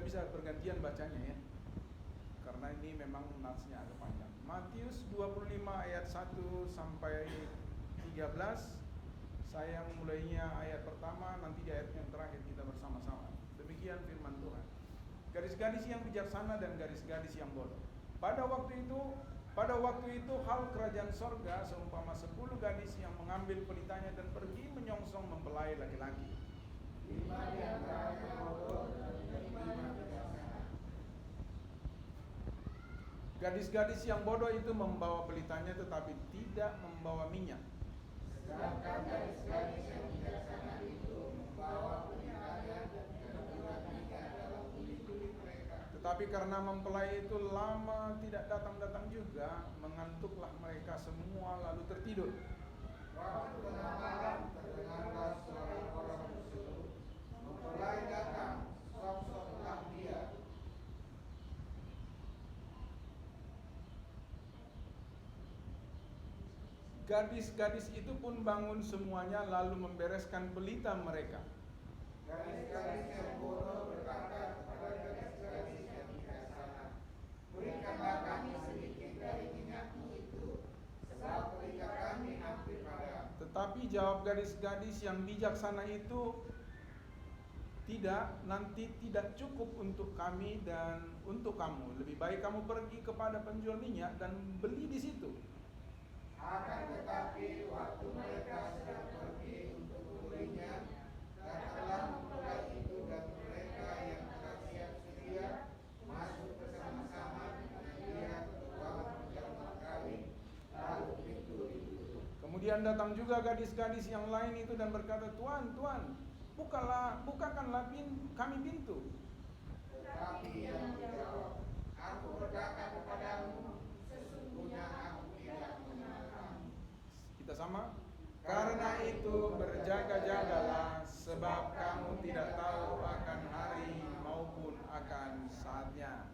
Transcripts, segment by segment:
bisa bergantian bacanya ya, karena ini memang natsnya agak panjang. Matius 25 ayat 1 sampai 13. Saya mulainya ayat pertama, nanti di ayat yang terakhir kita bersama-sama. Demikian firman Tuhan. Gadis-gadis yang bijaksana dan gadis-gadis yang bodoh. Pada waktu itu hal kerajaan sorga seumpama 10 gadis yang mengambil pelitanya dan pergi menyongsong mempelai laki-laki. 5 di antaranya bodoh dan 5 bijaksana. Gadis-gadis yang bodoh itu membawa pelitanya tetapi tidak membawa minyak. Sedangkan gadis-gadis yang bijaksana itu membawa pelitanya dan juga minyak dalam kulit-kulit mereka. Tetapi karena mempelai itu lama tidak datang-datang juga, mengantuklah mereka semua lalu tertidur. Waktu tengah malam terdengarlah suara orang berseru, mempelai datang, sok-soklah dia. Gadis-gadis itu pun bangun semuanya lalu membereskan pelita mereka. Gadis-gadis yang bodoh berkata kepada gadis-gadis yang bijaksana, berikanlah kami sedikit dari minyakmu itu, sebab pelita kami hampir padam. Tetapi jawab gadis-gadis yang bijaksana itu, nanti tidak cukup untuk kami dan untuk kamu. Lebih baik kamu pergi kepada penjual minyak dan beli di situ. Akan tetapi waktu mereka sedang pergi untuk membelinya, datanglah mempelai itu dan mereka yang telah siap sedia masuk bersama-sama dengan dia ke ruangan perjamuan kawin, lalu pintu ditutup. Kemudian datang juga gadis-gadis yang lain itu dan berkata, Tuan, bukakanlah kami pintu. Tetapi ia menjawab, aku berkata kepadamu, sesungguhnya aku tidak mengenal kamu. Kita sama? Karena itu berjaga-jagalah, sebab kamu tidak tahu akan hari maupun akan saatnya.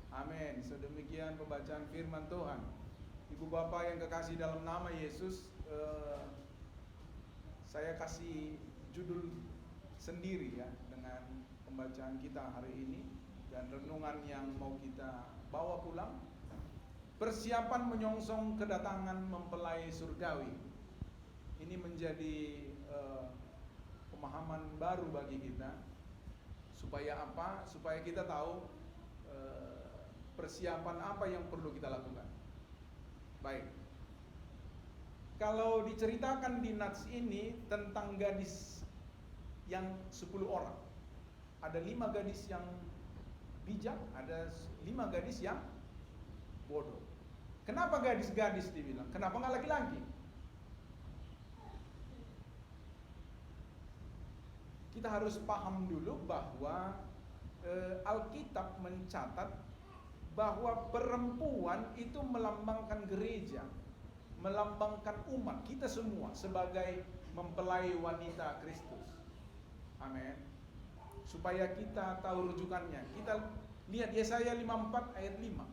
Amin. Sedemikian pembacaan firman Tuhan. Ibu bapak yang kekasih dalam nama Yesus, saya kasih judul sendiri ya dengan pembacaan kita hari ini dan renungan yang mau kita bawa pulang. Persiapan menyongsong kedatangan mempelai surgawi. Ini menjadi pemahaman baru bagi kita. Supaya apa? Supaya kita tahu persiapan apa yang perlu kita lakukan. Baik. Kalau diceritakan di nats ini tentang gadis yang 10 orang. Ada 5 gadis yang bijak, ada 5 gadis yang bodoh. Kenapa gadis-gadis dibilang? Kenapa nggak laki-laki? Kita harus paham dulu bahwa Alkitab mencatat bahwa perempuan itu melambangkan gereja, melambangkan umat kita semua sebagai mempelai wanita Kristus. Amin. Supaya kita tahu rujukannya. Kita lihat Yesaya 54 ayat 5.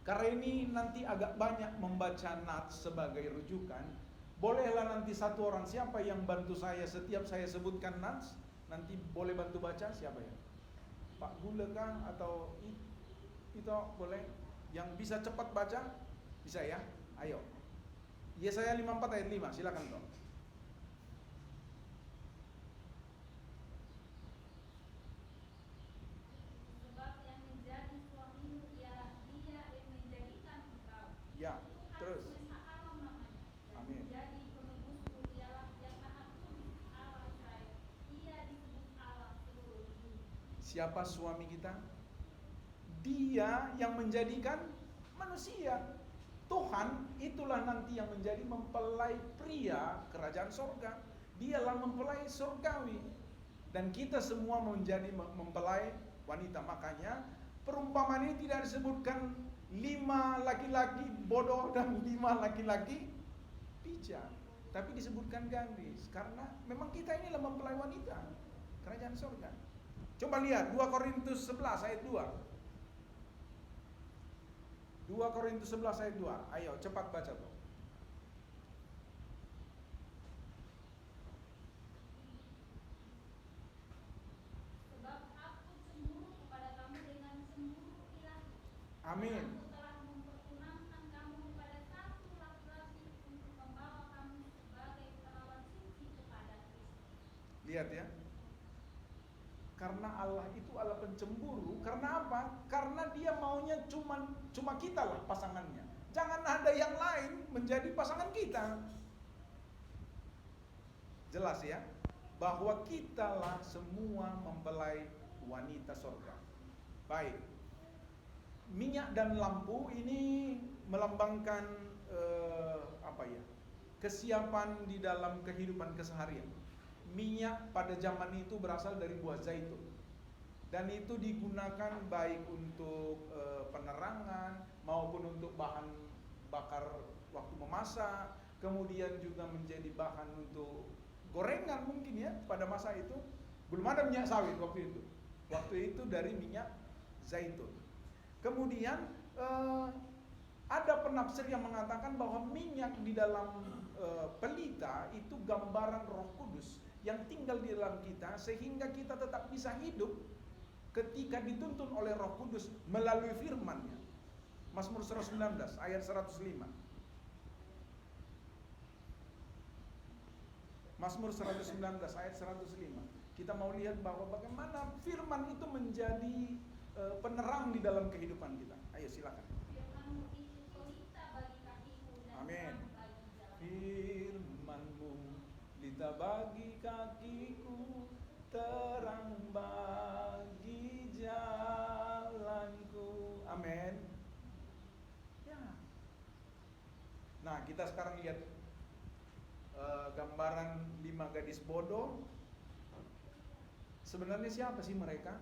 Karena ini nanti agak banyak membaca nats sebagai rujukan. Bolehlah nanti satu orang, siapa yang bantu saya setiap saya sebutkan nats, nanti boleh bantu baca, siapa ya? Pak Gula kah atau itu boleh? Yang bisa cepat baca? Bisa ya? Ayo. Yesaya 54 ayat 5, silakan toh. Sebab yang menjadi suamimu ialah dia yang menjadikan engkau. Ya, terus. Amin. Menjadi penebusku ialah yang maha kudus Allah saya. Ia disebut Allah seluruh dunia. Siapa suami kita? Dia yang menjadikan manusia. Tuhan itulah nanti yang menjadi mempelai pria kerajaan sorga. Dialah mempelai surgawi. Dan kita semua menjadi mempelai wanita. Makanya perumpamaan ini tidak disebutkan 5 laki-laki bodoh dan 5 laki-laki bijak, tapi disebutkan gadis karena memang kita inilah mempelai wanita kerajaan surga. Coba lihat 2 Korintus 11 ayat 2. 2 Korintus 11 ayat 2. Ayo cepat baca tuh. Sebab aku cemburu Amin. Aku telah memperkenankan kamu kepada satu laki-laki untuk membawa kamu sebagai perawan suci kepada Kristus. Lihat ya. Karena Allah itu Allah pencemburu. Karena apa? Karena dia maunya cuma kita lah pasangannya. Jangan ada yang lain menjadi pasangan kita. Jelas ya, bahwa kitalah semua mempelai wanita surga. Baik. Minyak dan lampu ini melambangkan kesiapan di dalam kehidupan keseharian. Minyak pada zaman itu berasal dari buah zaitun, dan itu digunakan baik untuk penerangan maupun untuk bahan bakar waktu memasak, kemudian juga menjadi bahan untuk gorengan mungkin ya. Pada masa itu belum ada minyak sawit waktu itu. Waktu itu dari minyak zaitun. Kemudian ada penafsir yang mengatakan bahwa minyak di dalam pelita itu gambaran Roh Kudus yang tinggal di dalam kita, sehingga kita tetap bisa hidup ketika dituntun oleh Roh Kudus melalui firman-Nya. Mazmur 119 ayat 105. Mazmur 119 ayat 105. Kita mau lihat bahwa bagaimana firman itu menjadi penerang di dalam kehidupan kita. Ayo silakan. Firman-Mu itu pelita bagi kakiku dan Amin. terang bagi jalanku. Firman-Mu pelita bagi kakiku, terang bagi jalanku. Amin. Ya. Nah, kita sekarang lihat gambaran 5 gadis bodoh. Sebenarnya siapa sih mereka?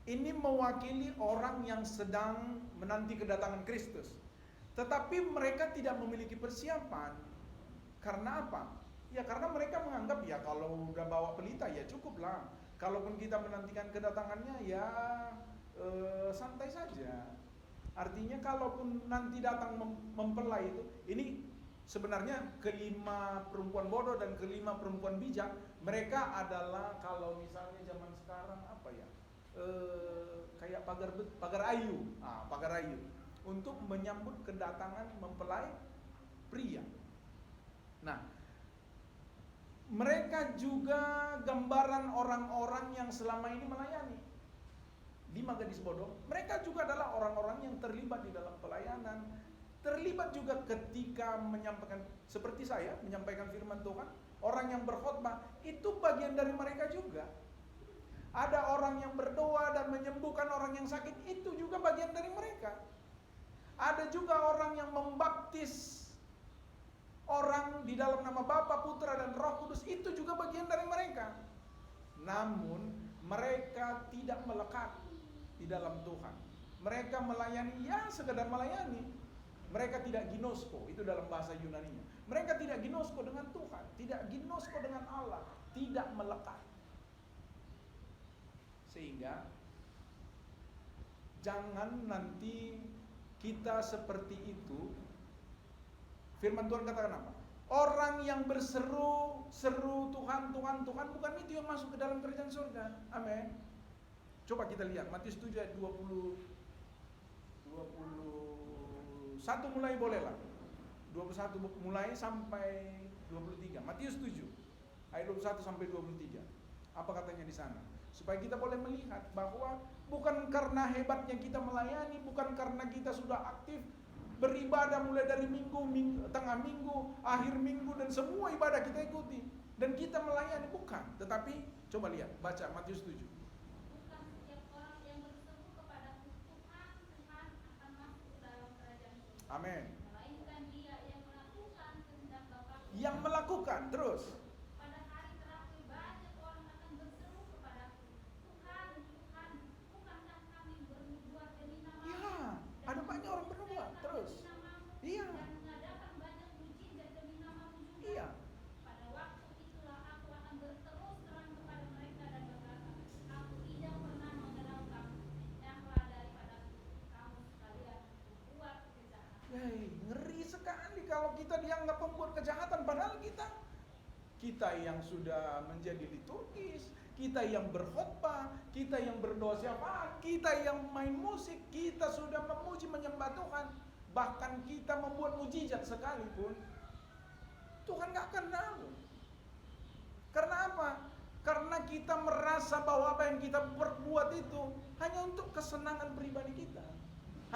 Ini mewakili orang yang sedang menanti kedatangan Kristus, tetapi mereka tidak memiliki persiapan. Karena apa? Ya karena mereka menganggap ya kalau udah bawa pelita ya cukuplah. Kalaupun kita menantikan kedatangannya ya santai saja. Artinya kalaupun nanti datang mempelai itu, ini sebenarnya kelima perempuan bodoh dan kelima perempuan bijak, mereka adalah kalau misalnya zaman sekarang apa ya, kayak pagar ayu, pagar ayu untuk menyambut kedatangan mempelai pria. Nah, mereka juga gambaran orang-orang yang selama ini melayani. 5 gadis bodoh, mereka juga adalah orang-orang yang terlibat di dalam pelayanan, terlibat juga ketika menyampaikan, seperti saya menyampaikan firman Tuhan. Orang yang berkhotbah itu bagian dari mereka juga. Ada orang yang berdoa dan menyembuhkan orang yang sakit, itu juga bagian dari mereka. Ada juga orang yang membaptis orang di dalam nama Bapa, Putra dan Roh Kudus, itu juga bagian dari mereka. Namun mereka tidak melekat di dalam Tuhan. Mereka melayani ya sekedar melayani. Mereka tidak ginosko, itu dalam bahasa Yunani-nya. Mereka tidak ginosko dengan Tuhan, tidak ginosko dengan Allah, tidak melekat. Sehingga jangan nanti kita seperti itu. Firman Tuhan katakan apa? Orang yang berseru Tuhan, Tuhan, Tuhan, bukan itu yang masuk ke dalam kerajaan surga. Amin. Coba kita lihat Matius 7 ayat 21 mulai bolehlah. 21 mulai sampai 23. Matius 7 ayat 21 sampai 23. Apa katanya di sana? Supaya kita boleh melihat bahwa bukan karena hebatnya kita melayani, bukan karena kita sudah aktif beribadah mulai dari minggu, tengah minggu, akhir minggu, dan semua ibadah kita ikuti dan kita melayani, bukan. Tetapi coba lihat, baca Matius 7. Bukan setiap orang yang berseru kepadaku, Tuhan, Tuhan, akan masuk ke dalam kerajaan surga. Amin. Melainkan dia yang melakukan kehendak Bapa-Ku. Yang melakukan terus. Pada hari terakhir banyak orang akan berseru kepadaku, Tuhan, Tuhan, bukankah kami bernubuat demi nama-Mu? Ya, ada banyak orang bernubuat terus. Iya. Dan mengadakan banyak mujizat demi nama-Mu juga. Iya. Pada waktu itulah aku akan berterus terang kepada mereka dan berkata, aku tidak pernah mengenal kamu. Enyahlah daripadaku, kamu sekalian membuat kejahatan. Ngeri sekali kalau kita dianggap pembuat kejahatan, padahal kita yang sudah menjadi liturgis, kita yang berkhotbah, kita yang berdoa syafaat, kita yang main musik, kita sudah memuji menyembah Tuhan, bahkan kita membuat mujizat sekalipun, Tuhan gak akan tahu. Karena apa? Karena kita merasa bahwa apa yang kita perbuat itu hanya untuk kesenangan pribadi kita,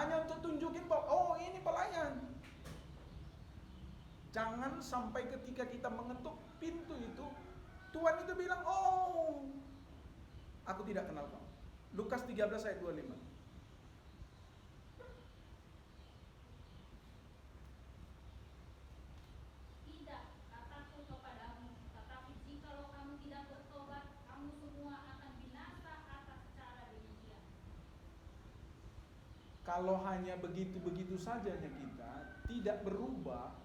hanya untuk tunjukin bahwa oh ini pelayan. Jangan sampai ketika kita mengetuk pintu itu, Tuhan itu bilang, oh, aku tidak kenal kau. Lukas 13 ayat 25. Tidak, kataku kepadamu, tetapi jikalau kamu tidak bertobat, kamu semua akan binasa atas cara demikian. Kalau hanya begitu-begitu sajanya kita, tidak berubah,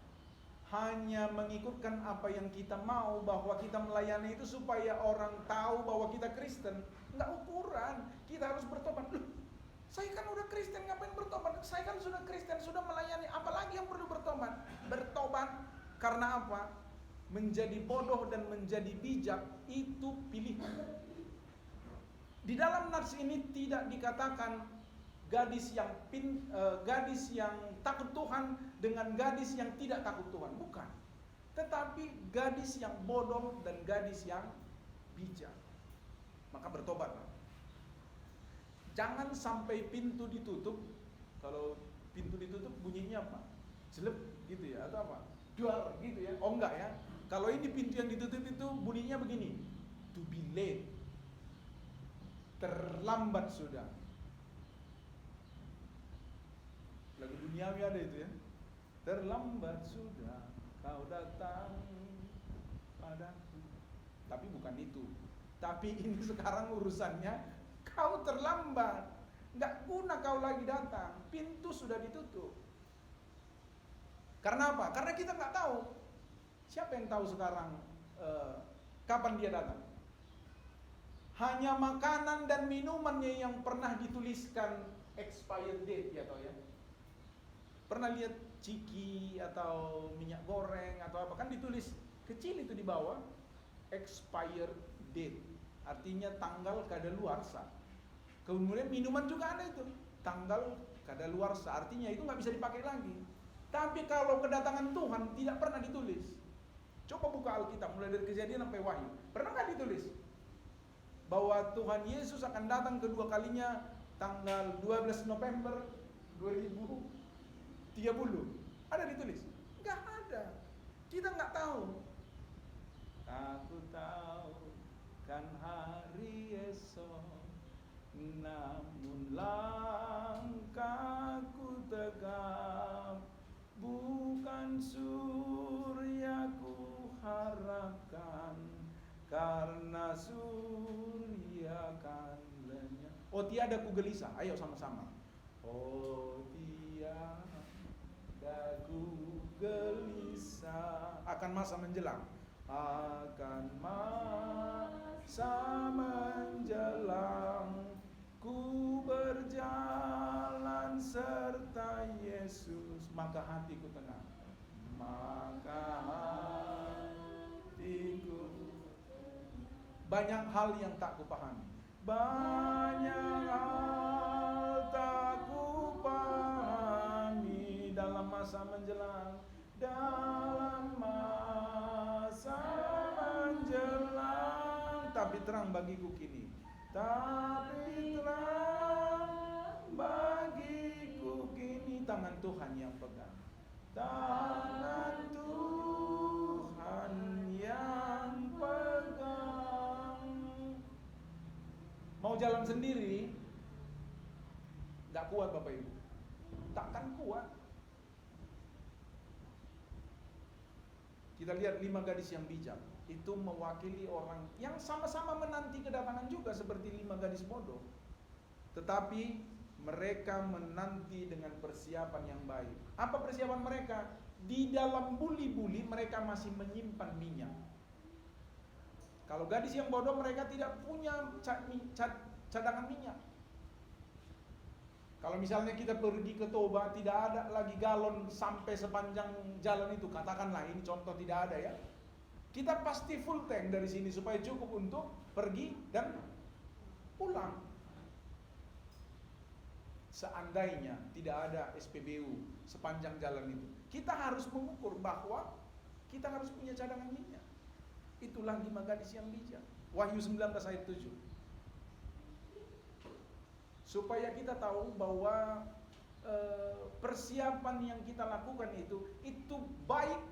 hanya mengikutkan apa yang kita mau, bahwa kita melayani itu supaya orang tahu bahwa kita Kristen, nggak ukuran. Kita harus bertobat. Loh, saya kan udah Kristen, ngapain bertobat? Saya kan sudah Kristen, sudah melayani, apalagi yang perlu bertobat? Bertobat karena apa? Menjadi bodoh dan menjadi bijak itu pilihan. Di dalam nats ini tidak dikatakan gadis yang takut Tuhan dengan gadis yang tidak takut Tuhan, bukan. Tetapi gadis yang bodoh dan gadis yang bijak. Maka bertobatlah. Jangan sampai pintu ditutup. Kalau pintu ditutup bunyinya apa? Jelek gitu ya, atau apa? Duar gitu ya. Oh enggak ya. Kalau ini pintu yang ditutup itu bunyinya begini. To be late. Terlambat sudah. Lagu duniawi ada itu ya. Terlambat sudah kau datang padaku. Tapi bukan itu. Tapi ini sekarang urusannya kau terlambat. Nggak guna kau lagi datang. Pintu sudah ditutup. Karena apa? Karena kita nggak tahu. Siapa yang tahu sekarang kapan dia datang? Hanya makanan dan minumannya yang pernah dituliskan expired date ya toh ya. Pernah lihat ciki atau minyak goreng atau apa, kan ditulis kecil itu di bawah expired date, artinya tanggal kadaluarsa. Kemudian minuman juga ada itu tanggal kadaluarsa, artinya itu nggak bisa dipakai lagi. Tapi kalau kedatangan Tuhan tidak pernah ditulis. Coba buka Alkitab mulai dari Kejadian sampai Wahyu, pernah nggak ditulis bahwa Tuhan Yesus akan datang kedua kalinya tanggal 12 November 2030? Ada ditulis? Nggak ada. Kita nggak tahu. Aku tahu kan hari esok, namun langkahku tegap, bukan surya ku harapkan, karena surya kan lenyap. Oh tiada ku gelisah, ayo sama-sama. Oh tiada ku gelisah akan masa menjelang, akan masa menjelang, ku berjalan serta Yesus, maka hatiku tenang, maka hatiku. Banyak hal yang tak kupahami, banyak hal tak kupahami dalam masa menjelang, dalam masa menjelang. Tapi terang bagiku kini, tapi terang bagiku kini. Tangan Tuhan yang pegang, tangan Tuhan yang pegang. Mau jalan sendiri gak kuat Bapak Ibu, takkan kuat. Kita lihat 5 gadis yang bijak, itu mewakili orang yang sama-sama menanti kedatangan juga seperti 5 gadis bodoh. Tetapi mereka menanti dengan persiapan yang baik. Apa persiapan mereka? Di dalam buli-buli mereka masih menyimpan minyak. Kalau gadis yang bodoh, mereka tidak punya cadangan minyak. Kalau misalnya kita pergi ke Toba, tidak ada lagi galon sampai sepanjang jalan itu, katakanlah ini contoh tidak ada ya. Kita pasti full tank dari sini supaya cukup untuk pergi dan pulang. Seandainya tidak ada SPBU sepanjang jalan itu, kita harus mengukur bahwa kita harus punya cadangan minyak. Itulah 5 gadis yang bijak. Wahyu 19 ayat 7. Supaya kita tahu bahwa persiapan yang kita lakukan itu baik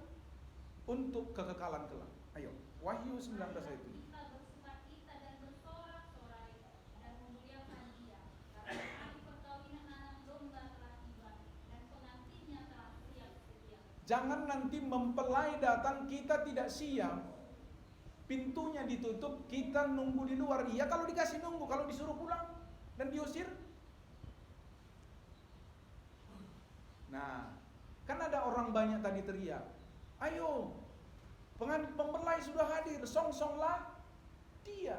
untuk kekekalan kelak. Ayo, Wahyu 19 ayat 7. Kita bersukacita dan bersorak-sorai dan memuliakan Dia, karena hari perkawinan anak domba telah tiba dan pengantinnya telah siap sedia. Jangan nanti mempelai datang kita tidak siap, pintunya ditutup, kita nunggu di luar. Iya kalau dikasih nunggu, kalau disuruh pulang dan diusir. Nah, kan ada orang banyak tadi teriak, ayo, pempelai sudah hadir, songsonglah dia.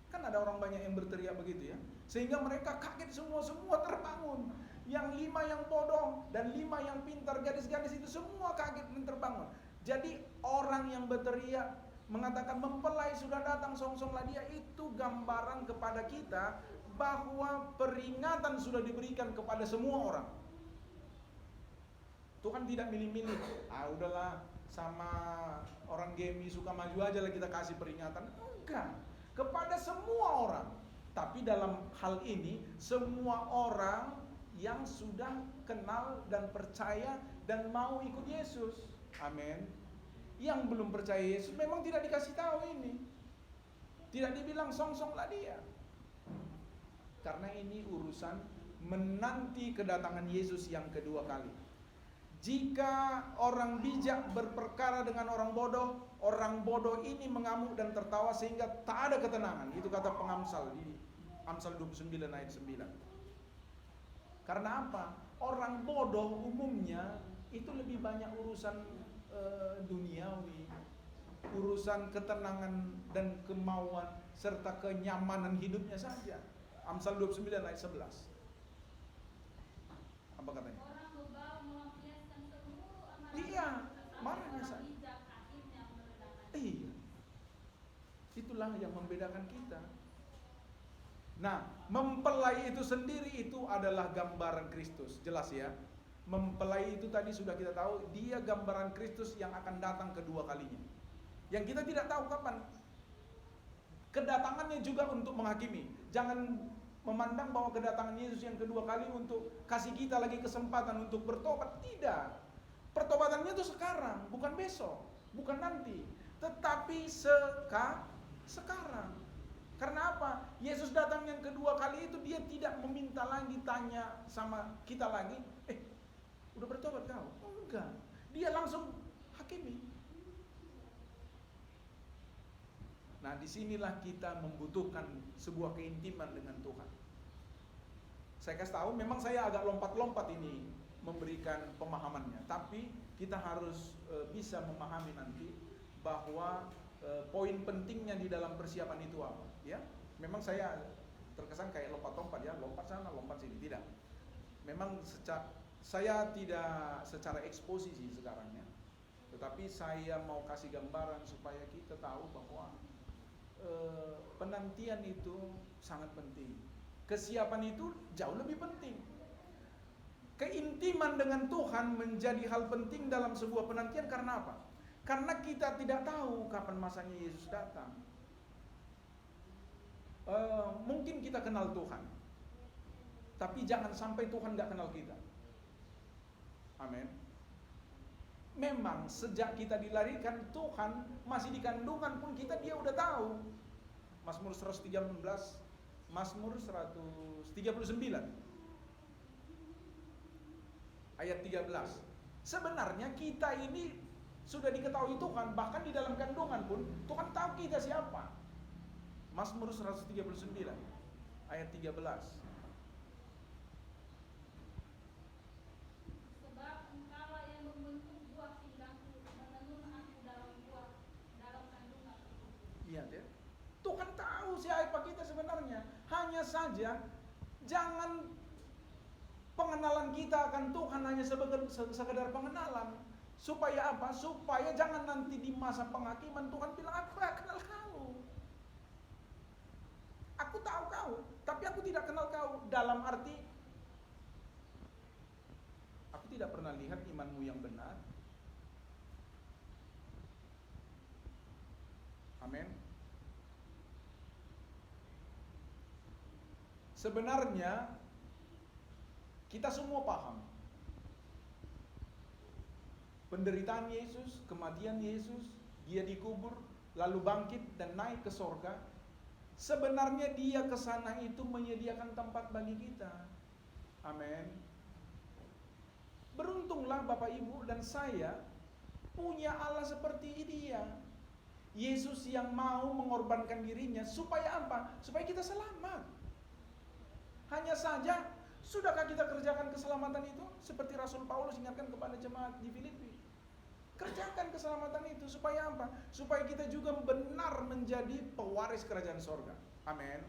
Kan ada orang banyak yang berteriak begitu ya, sehingga mereka kaget semua terbangun. Yang 5 yang bodoh dan 5 yang pintar, gadis-gadis itu semua kaget dan terbangun. Jadi orang yang berteriak mengatakan mempelai sudah datang, songsonglah dia, itu gambaran kepada kita bahwa peringatan sudah diberikan kepada semua orang. Tuhan tidak milih-milih, udahlah sama orang gemi suka maju aja lah kita kasih peringatan. Enggak, kepada semua orang. Tapi dalam hal ini semua orang yang sudah kenal dan percaya dan mau ikut Yesus. Amin. Yang belum percaya Yesus memang tidak dikasih tahu ini. Tidak dibilang songsonglah dia. Karena ini urusan menanti kedatangan Yesus yang kedua kali. Jika orang bijak berperkara dengan orang bodoh ini mengamuk dan tertawa sehingga tak ada ketenangan. Itu kata pengamsal di Amsal 29 ayat 9. Karena apa? Orang bodoh umumnya itu lebih banyak urusan duniawi, urusan ketenangan dan kemauan serta kenyamanan hidupnya saja. Amsal 29 ayat 11. Apa katanya? Orang berbau melampiaskan seluruh amarah. Iya, marahnya Orang saja. bijak akhirnya meredakan. Iya. Itulah yang membedakan kita. Nah, mempelai itu sendiri itu adalah gambaran Kristus. Jelas ya. Mempelai itu tadi sudah kita tahu, dia gambaran Kristus yang akan datang kedua kalinya. Yang kita tidak tahu kapan. Kedatangannya juga untuk menghakimi. Jangan memandang bahwa kedatangan Yesus yang kedua kali untuk kasih kita lagi kesempatan untuk bertobat. Tidak. Pertobatannya itu sekarang, bukan besok, bukan nanti. Tetapi sekarang. Karena apa? Yesus datang yang kedua kali itu dia tidak meminta lagi, tanya sama kita lagi, udah bertobat kau? Enggak. Dia langsung hakimi. Nah, disinilah kita membutuhkan sebuah keintiman dengan Tuhan. Saya kasih tahu, memang saya agak lompat-lompat ini memberikan pemahamannya, tapi kita harus bisa memahami nanti bahwa poin pentingnya di dalam persiapan itu apa, ya. Memang saya terkesan kayak lompat-lompat ya, lompat sana, lompat sini, tidak. Memang saya tidak secara eksposisi sekarang ya, tetapi saya mau kasih gambaran supaya kita tahu bahwa penantian itu sangat penting. Kesiapan itu jauh lebih penting. Keintiman dengan Tuhan menjadi hal penting dalam sebuah penantian. Karena apa? Karena kita tidak tahu kapan masanya Yesus datang. Mungkin kita kenal Tuhan, tapi jangan sampai Tuhan gak kenal kita. Amin. Memang sejak kita dilahirkan, Tuhan masih di kandungan pun dia udah tahu. Mazmur 113, Mazmur 139 ayat 13. Sebenarnya kita ini sudah diketahui Tuhan, bahkan di dalam kandungan pun Tuhan tahu kita siapa. Mazmur 139 ayat 13. Sebab Engkaulah yang membentuk buah pinggangku, menenun aku dalam kandungan. Lihat ya. Tuhan tahu siapa kita sebenarnya. Hanya saja jangan pengenalan kita akan Tuhan hanya sekedar pengenalan. Supaya apa? Supaya jangan nanti di masa penghakiman Tuhan bilang, aku gak kenal kamu. Aku tahu kau, tapi aku tidak kenal kau. Dalam arti, aku tidak pernah lihat imanmu yang benar. Amin. Sebenarnya kita semua paham penderitaan Yesus, kematian Yesus, dia dikubur, lalu bangkit dan naik ke sorga. Sebenarnya dia ke sana itu menyediakan tempat bagi kita. Amin. Beruntunglah Bapak Ibu dan saya punya Allah seperti dia. Yesus yang mau mengorbankan dirinya supaya apa? Supaya kita selamat. Hanya saja, sudahkah kita kerjakan keselamatan itu? Seperti Rasul Paulus ingatkan kepada jemaat di Filipi. Kerjakan keselamatan itu supaya apa? Supaya kita juga benar menjadi pewaris kerajaan sorga. Amin.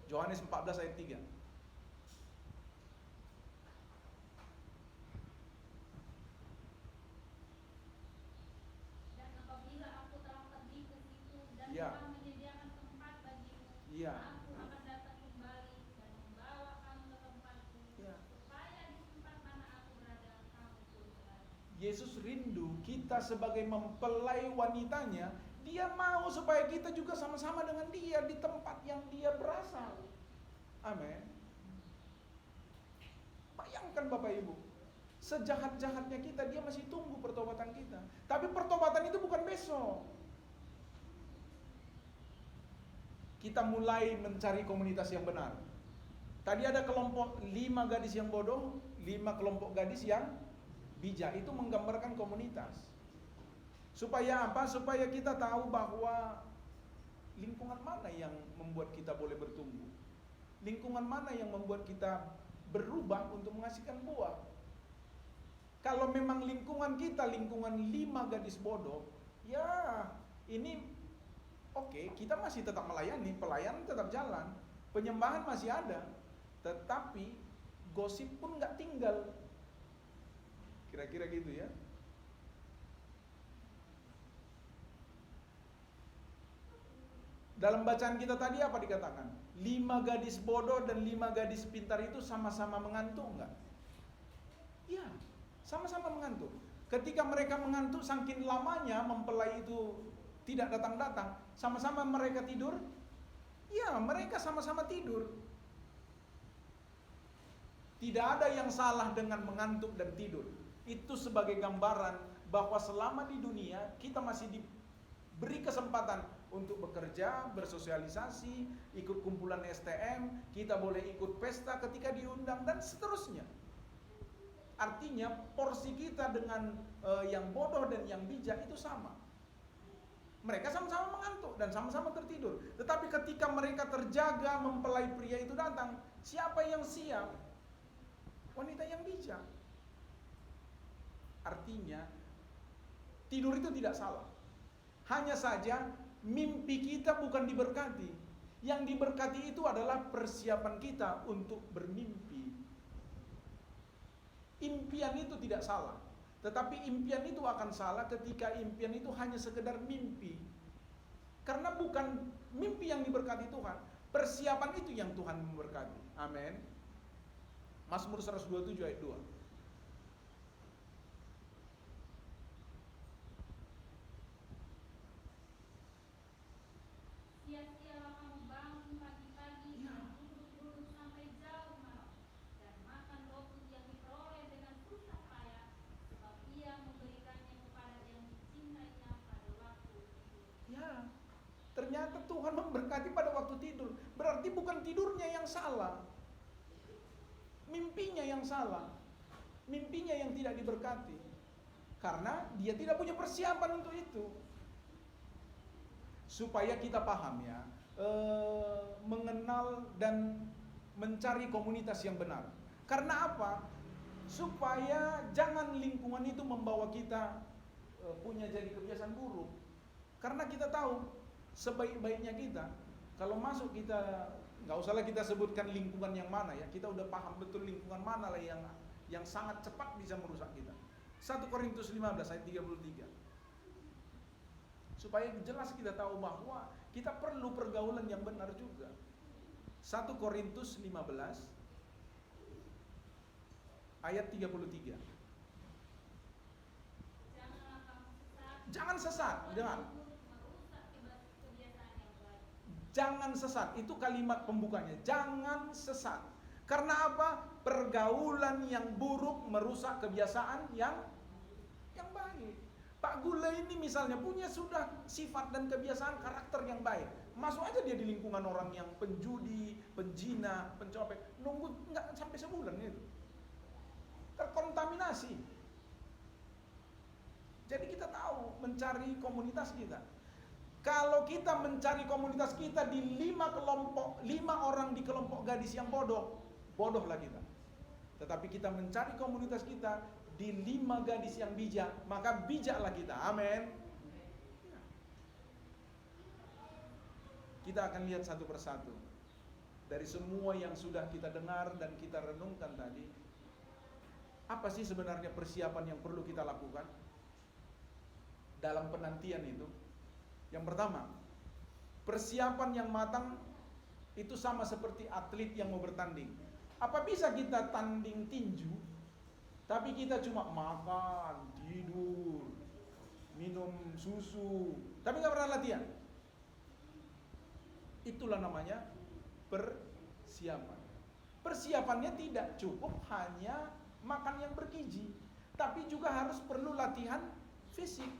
Yohanes 14 ayat 3. Dan apabila aku telah pergi ke situ dan Ya. telah menyediakan tempat bagimu, Ya. aku akan datang kembali dan membawa kamu ke tempatku, Ya. supaya di tempat mana aku berada, kamu pun berada. Yesus rindu kita sebagai mempelai wanitanya. Dia mau supaya kita juga sama-sama dengan dia di tempat yang dia berasal. Amin. Bayangkan Bapak Ibu, sejahat-jahatnya kita, dia masih tunggu pertobatan kita. Tapi pertobatan itu bukan besok. Kita mulai mencari komunitas yang benar. Tadi ada kelompok 5 gadis yang bodoh, 5 kelompok gadis yang bijak. Itu menggambarkan komunitas. Supaya apa? Supaya kita tahu bahwa lingkungan mana yang membuat kita boleh bertumbuh. Lingkungan mana yang membuat kita berubah untuk menghasilkan buah. Kalau memang lingkungan kita lingkungan 5 gadis bodoh, ya ini oke, kita masih tetap melayani, pelayanan tetap jalan, penyembahan masih ada, tetapi gosip pun nggak tinggal. Kira-kira gitu ya. Dalam bacaan kita tadi apa dikatakan? 5 gadis bodoh dan 5 gadis pintar itu sama-sama mengantuk enggak? Iya, sama-sama mengantuk. Ketika mereka mengantuk, saking lamanya mempelai itu tidak datang-datang, sama-sama mereka tidur. Iya, mereka sama-sama tidur. Tidak ada yang salah dengan mengantuk dan tidur. Itu sebagai gambaran bahwa selama di dunia kita masih diberi kesempatan untuk bekerja, bersosialisasi, ikut kumpulan STM, kita boleh ikut pesta ketika diundang dan seterusnya. Artinya porsi kita dengan yang bodoh dan yang bijak itu sama. Mereka sama-sama mengantuk dan sama-sama tertidur. Tetapi ketika mereka terjaga, mempelai pria itu datang, siapa yang siap? Wanita yang bijak. Artinya tidur itu tidak salah. Hanya saja mimpi kita bukan diberkati. Yang diberkati itu adalah persiapan kita untuk bermimpi. Impian itu tidak salah, tetapi impian itu akan salah ketika impian itu hanya sekedar mimpi. Karena bukan mimpi yang diberkati Tuhan, persiapan itu yang Tuhan memberkati. Amin. Mazmur 127 ayat 2. Sia-sialah kamu bangun pagi-pagi dan duduk sampai jauh malam, dan makan roti yang diperoleh dengan susah payah, sebab Ia memberikannya kepada yang dicintainya pada waktu tidur. Ya, ternyata Tuhan memberkati pada waktu tidur. Berarti bukan tidurnya yang salah, mimpinya yang salah, mimpinya yang tidak diberkati, karena dia tidak punya persiapan untuk itu. Supaya kita paham ya, mengenal dan mencari komunitas yang benar. Karena apa? Supaya jangan lingkungan itu membawa kita punya jadi kebiasaan buruk. Karena kita tahu sebaik-baiknya kita, kalau masuk kita, nggak usahlah kita sebutkan lingkungan yang mana ya, kita udah paham betul lingkungan mana lah yang sangat cepat bisa merusak kita. 1 Korintus 15 ayat 33. Supaya jelas kita tahu bahwa Kita perlu pergaulan yang benar juga. 1 Korintus 15 ayat 33. Jangan sesat, dengar. Jangan sesat, itu kalimat pembukanya. Jangan sesat. Karena apa? Pergaulan yang buruk merusak kebiasaan yang baik. Pak Gula ini misalnya punya sudah sifat dan kebiasaan karakter yang baik. Masuk aja dia di lingkungan orang yang penjudi, penjina, pencopet. Nunggu nggak sampai sebulan itu. Terkontaminasi. Jadi kita tahu mencari komunitas kita. Kalau kita mencari komunitas kita di 5 orang di kelompok gadis yang bodohlah kita. Tetapi kita mencari komunitas kita di 5 gadis yang bijak, maka bijaklah kita. Amin. Kita akan lihat satu persatu dari semua yang sudah kita dengar dan kita renungkan tadi. Apa sih sebenarnya persiapan yang perlu kita lakukan dalam penantian itu? Yang pertama, persiapan yang matang itu sama seperti atlet yang mau bertanding. Apa bisa kita tanding tinju, tapi kita cuma makan, tidur, minum susu, tapi gak pernah latihan? Itulah namanya persiapan. Persiapannya tidak cukup hanya makan yang bergizi, tapi juga harus perlu latihan fisik.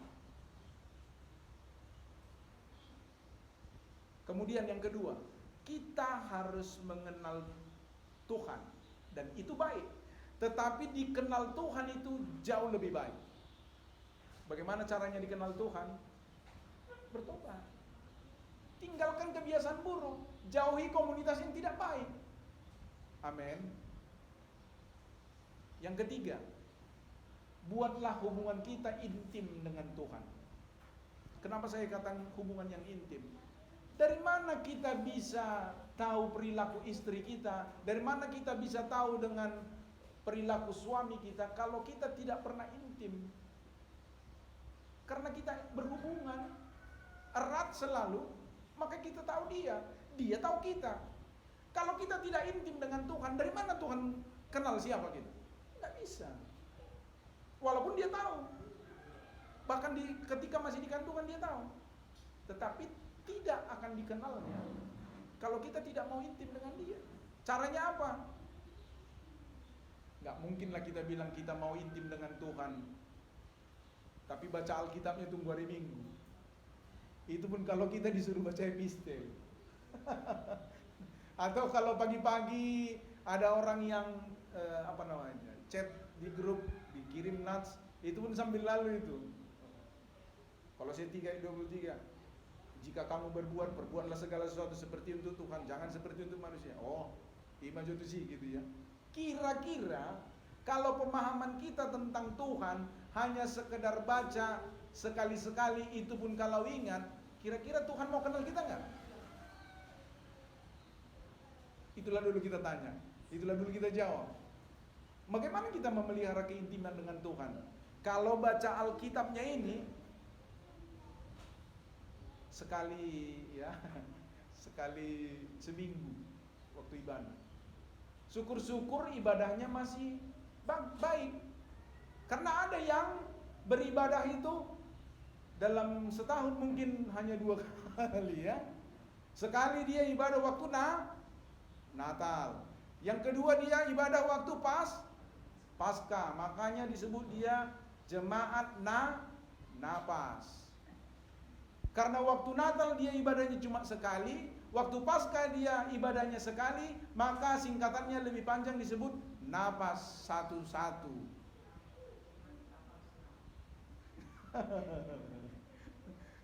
Kemudian yang kedua, kita harus mengenal Tuhan, dan itu baik. Tetapi dikenal Tuhan itu jauh lebih baik. Bagaimana caranya dikenal Tuhan? Bertobat. Tinggalkan kebiasaan buruk, jauhi komunitas yang tidak baik. Amin. Yang ketiga, buatlah hubungan kita intim dengan Tuhan. Kenapa saya katakan hubungan yang intim? Dari mana kita bisa tahu perilaku istri kita? Dari mana kita bisa tahu dengan perilaku suami kita kalau kita tidak pernah intim? Karena kita berhubungan erat selalu, maka kita tahu dia tahu kita. Kalau kita tidak intim dengan Tuhan, dari mana Tuhan kenal siapa kita? Tidak bisa. Walaupun dia tahu, bahkan ketika masih di kandungan dia tahu, tetapi tidak akan dikenalnya kalau kita tidak mau intim dengan dia. Caranya apa? Gak mungkinlah kita bilang kita mau intim dengan Tuhan, tapi baca Alkitabnya tunggu hari Minggu. Itu pun kalau kita disuruh baca epistel. Atau kalau pagi-pagi ada orang yang chat di grup, dikirim nats, itu pun sambil lalu itu. Kolose 3:23. Jika kamu berbuat, perbuatlah segala sesuatu seperti untuk Tuhan, jangan seperti untuk manusia. Oh, imaju itu sih gitu ya. Kira-kira kalau pemahaman kita tentang Tuhan hanya sekedar baca sekali-sekali, itu pun kalau ingat, kira-kira Tuhan mau kenal kita nggak? Itulah dulu kita tanya, itulah dulu kita jawab. Bagaimana kita memelihara keintiman dengan Tuhan? Kalau baca Alkitabnya ini sekali seminggu waktu ibadah. Syukur-syukur ibadahnya masih baik. Karena ada yang beribadah itu dalam setahun mungkin hanya 2 kali ya. Sekali dia ibadah waktu Natal. Yang kedua dia ibadah waktu Paskah. Makanya disebut dia jemaat napas. Karena waktu Natal dia ibadahnya cuma sekali, waktu Paskah dia ibadahnya sekali, maka singkatannya lebih panjang disebut napas satu-satu.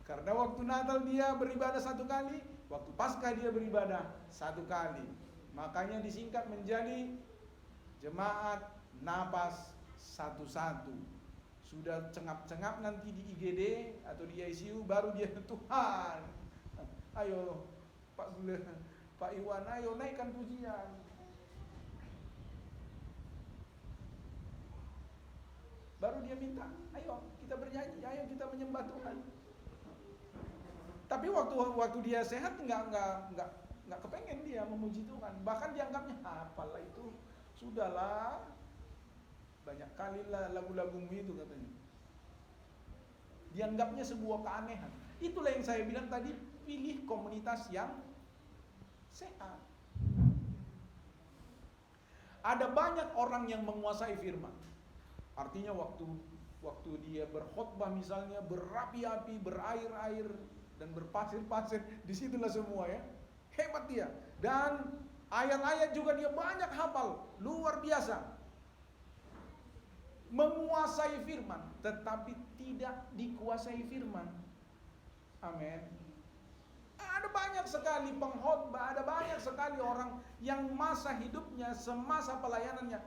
Karena waktu Natal dia beribadah 1 kali, waktu Paskah dia beribadah 1 kali. Makanya disingkat menjadi jemaat napas satu-satu. Sudah cengap-cengap nanti di IGD atau di ICU baru dia Tuhan. Ayo Pak Iwan, ayo naikkan pujian. Baru dia minta, ayo kita bernyanyi, ayo kita menyembah Tuhan. Tapi waktu dia sehat nggak kepengen dia memuji Tuhan. Bahkan dianggapnya apalah itu, sudahlah, banyak kali lah lagu-lagumu itu katanya. Dianggapnya sebuah keanehan. Itulah yang saya bilang tadi, pilih komunitas yang sehat. Ada banyak orang yang menguasai firman. Artinya waktu dia berkhotbah misalnya, berapi-api, berair-air, dan berpasir-pasir, disitulah semua ya. Hebat dia. Dan ayat-ayat juga dia banyak hafal, luar biasa. Menguasai firman, tetapi tidak dikuasai firman. Amin. Ada banyak sekali pengkhotbah, ada banyak sekali orang yang masa hidupnya, semasa pelayanannya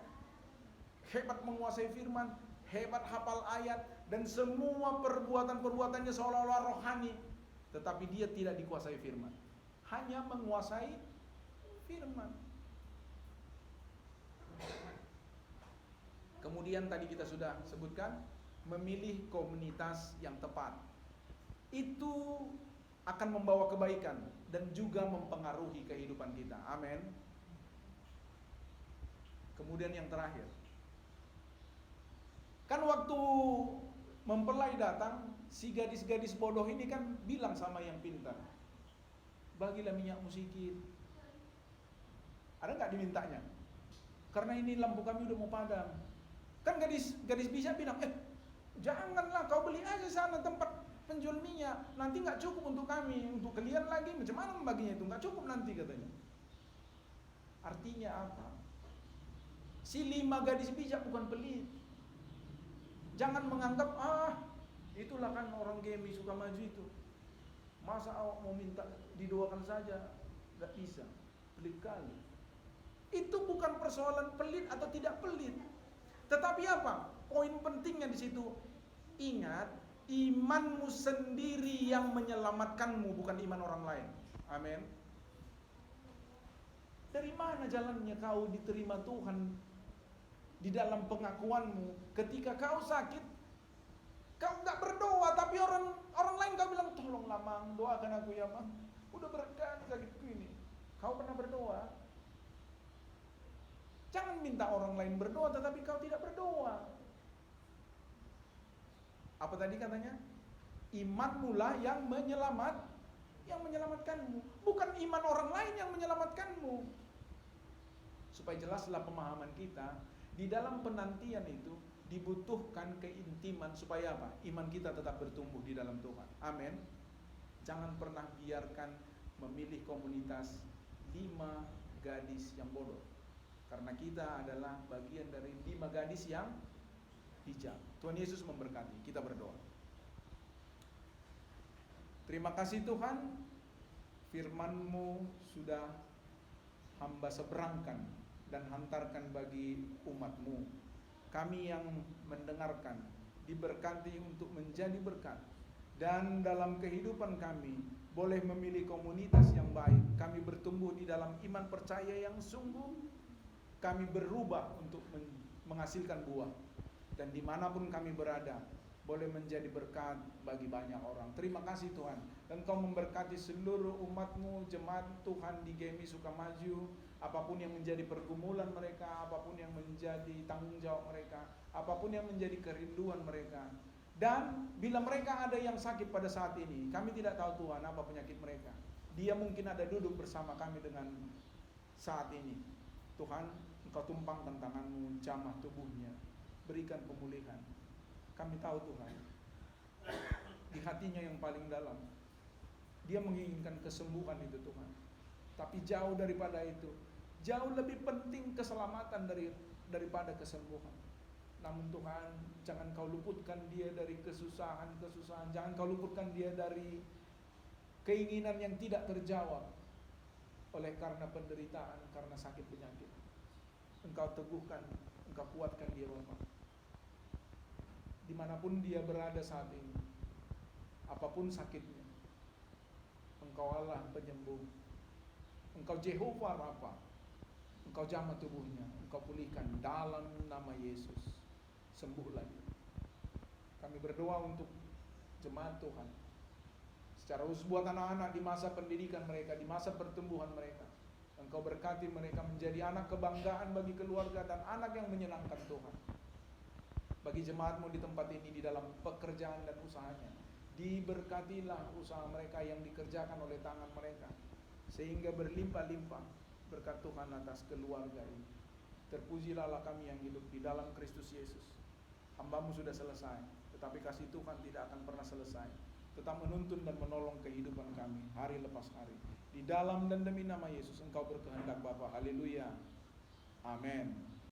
hebat menguasai firman, hebat hafal ayat, dan semua perbuatan-perbuatannya seolah-olah rohani, tetapi dia tidak dikuasai firman. Hanya menguasai firman. Kemudian tadi kita sudah sebutkan, memilih komunitas yang tepat. Itu akan membawa kebaikan dan juga mempengaruhi kehidupan kita. Amin. Kemudian yang terakhir, kan waktu mempelai datang, si gadis-gadis bodoh ini kan bilang sama yang pintar, bagilah minyakmu sedikit. Ada nggak dimintanya? Karena ini lampu kami udah mau padam. Kan gadis bisa bilang, janganlah, kau beli aja sana tempat penjual minyak, nanti nggak cukup untuk kami, untuk kalian lagi, macam mana membaginya itu, nggak cukup nanti katanya. Artinya apa? Si 5 gadis bijak bukan pelit. Jangan menganggap, itulah kan orang Gemi suka maju itu, masa awak mau minta didoakan saja, nggak bisa, pelit kali. Itu bukan persoalan pelit atau tidak pelit. Tetapi apa? Poin pentingnya di situ. Ingat, imanmu sendiri yang menyelamatkanmu, bukan iman orang lain. Amin. Dari mana jalannya kau diterima Tuhan di dalam pengakuanmu? Ketika kau sakit, kau nggak berdoa, tapi orang lain kau bilang, tolonglah Mang, doakan aku ya Mang, udah berat kan sakitku ini. Kau pernah berdoa? Jangan minta orang lain berdoa, tetapi kau tidak berdoa. Apa tadi katanya? Imanmu lah yang menyelamatkanmu, bukan iman orang lain yang menyelamatkanmu. Supaya jelaslah pemahaman kita, di dalam penantian itu dibutuhkan keintiman supaya apa? Iman kita tetap bertumbuh di dalam Tuhan. Amin. Jangan pernah biarkan memilih komunitas 5 gadis yang bodoh. Karena kita adalah bagian dari 5 gadis yang bijak. Tuhan Yesus memberkati. Kita berdoa. Terima kasih Tuhan, firman-Mu sudah hamba seberangkan dan hantarkan bagi umat-Mu. Kami yang mendengarkan diberkati untuk menjadi berkat, dan dalam kehidupan kami boleh memilih komunitas yang baik. Kami bertumbuh di dalam iman percaya yang sungguh. Kami berubah untuk menghasilkan buah, dan dimanapun kami berada boleh menjadi berkat bagi banyak orang. Terima kasih Tuhan, dan Kau memberkati seluruh umat-Mu, jemaat Tuhan di Gemi Sukamaju. Apapun yang menjadi pergumulan mereka, apapun yang menjadi tanggung jawab mereka, apapun yang menjadi kerinduan mereka. Dan bila mereka ada yang sakit pada saat ini, kami tidak tahu Tuhan apa penyakit mereka. Dia mungkin ada duduk bersama kami dengan saat ini. Tuhan, Engkau tumpangkan tangan-Mu, jamah tubuhnya, berikan pemulihan. Kami tahu Tuhan, di hatinya yang paling dalam, dia menginginkan kesembuhan itu Tuhan. Tapi jauh daripada itu, jauh lebih penting keselamatan daripada kesembuhan. Namun Tuhan, jangan Kau luputkan dia dari kesusahan-kesusahan. Jangan Kau luputkan dia dari keinginan yang tidak terjawab oleh karena penderitaan, karena sakit penyakit. Engkau teguhkan, Engkau kuatkan dia Bapa. Dimanapun dia berada saat ini, apapun sakitnya, Engkau Allah penyembuh. Engkau Jehovah Rafa. Engkau jamah tubuhnya, Engkau pulihkan dalam nama Yesus. Sembuhlah dia. Kami berdoa untuk jemaat Tuhan Secara khusus buat anak-anak di masa pendidikan mereka, di masa pertumbuhan mereka. Engkau berkati mereka menjadi anak kebanggaan bagi keluarga dan anak yang menyenangkan Tuhan. Bagi jemaatmu di tempat ini, di dalam pekerjaan dan usahanya, diberkatilah usaha mereka yang dikerjakan oleh tangan mereka, sehingga berlimpah-limpah berkat Tuhan atas keluarga ini. Terpujilah Allah kami yang hidup di dalam Kristus Yesus. Hamba-Mu sudah selesai, tetapi kasih Tuhan tidak akan pernah selesai. Tetap menuntun dan menolong kehidupan kami hari lepas hari. Di dalam dan demi nama Yesus Engkau berkehendak Bapa. Haleluya. Amin.